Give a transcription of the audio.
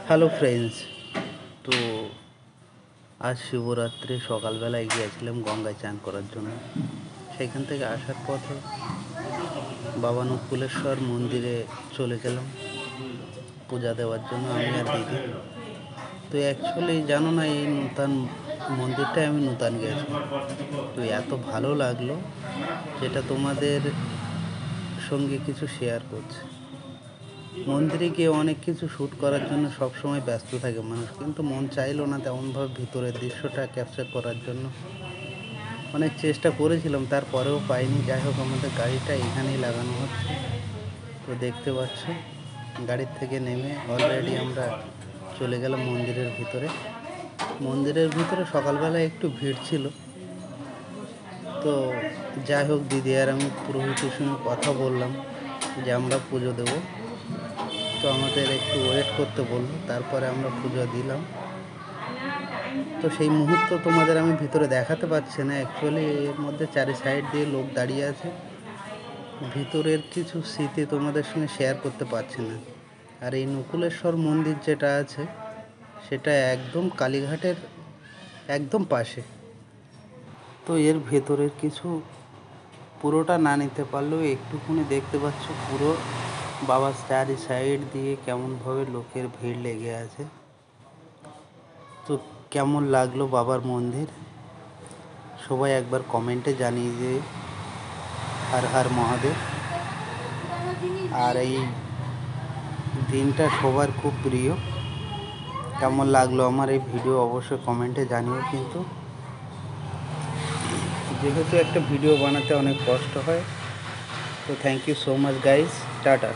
Hello friends, তো আজ শিবরাত্রি সকালবেলায় গিয়েছিলাম গঙ্গায় চান করার জন্য। সেখান থেকে আসার পথে বাবা নকুলেশ্বর মন্দিরে চলে গেলাম পূজা দেওয়ার জন্য, আমি আর দিদি। তো অ্যাকচুয়ালি জানো না, এই নূতন মন্দিরটায় আমি নূতন গেছি, তো এত ভালো লাগলো যেটা তোমাদের সঙ্গে কিছু শেয়ার করছি। মন্দিরে গিয়ে অনেক কিছু শ্যুট করার জন্য সবসময় ব্যস্ত থাকে মানুষ, কিন্তু মন চাইলো না তেমনভাবে ভিতরের দৃশ্যটা ক্যাপচার করার জন্য। অনেক চেষ্টা করেছিলাম, তারপরেও পাইনি। যাই হোক, আমাদের গাড়িটা এখানেই লাগানো হচ্ছে, তো দেখতে পাচ্ছ। গাড়ির থেকে নেমে অলরেডি আমরা চলে গেলাম মন্দিরের ভিতরে। মন্দিরের ভিতরে সকালবেলায় একটু ভিড় ছিল, তো যাই হোক, দিদি আর আমি পুরোহিতের সঙ্গে কথা বললাম যে আমরা পুজো দেবো, তো আমাদের একটু ওয়েট করতে বললো। তারপরে আমরা পুজো দিলাম। তো সেই মুহূর্ত তোমাদের আমি ভিতরে দেখাতে পারছি না, অ্যাকচুয়ালি এর মধ্যে চারি সাইড দিয়ে লোক দাঁড়িয়ে আছে, ভিতরের কিছু স্মৃতি তোমাদের সঙ্গে শেয়ার করতে পারছি না। আর এই নকুলেশ্বর মন্দির যেটা আছে, সেটা একদম কালীঘাটের একদম পাশে। তো এর ভেতরের কিছু পুরোটা না নিতে পারলেও একটুখানি দেখতে পাচ্ছ, পুরো বাবার চারি সাইড দিয়ে কেমনভাবে লোকের ভিড় লেগে আছে। তো কেমন লাগলো বাবার মন্দির, সবাই একবার কমেন্টে জানিয়ে যে হর হর মহাদেব। আর এই দিনটা সবার খুব প্রিয়। কেমন লাগলো আমার এই ভিডিও অবশ্যই কমেন্টে জানিও। কিন্তু যেহেতু একটা ভিডিও বানাতে অনেক কষ্ট হয়, তো thank you so much guys, tata.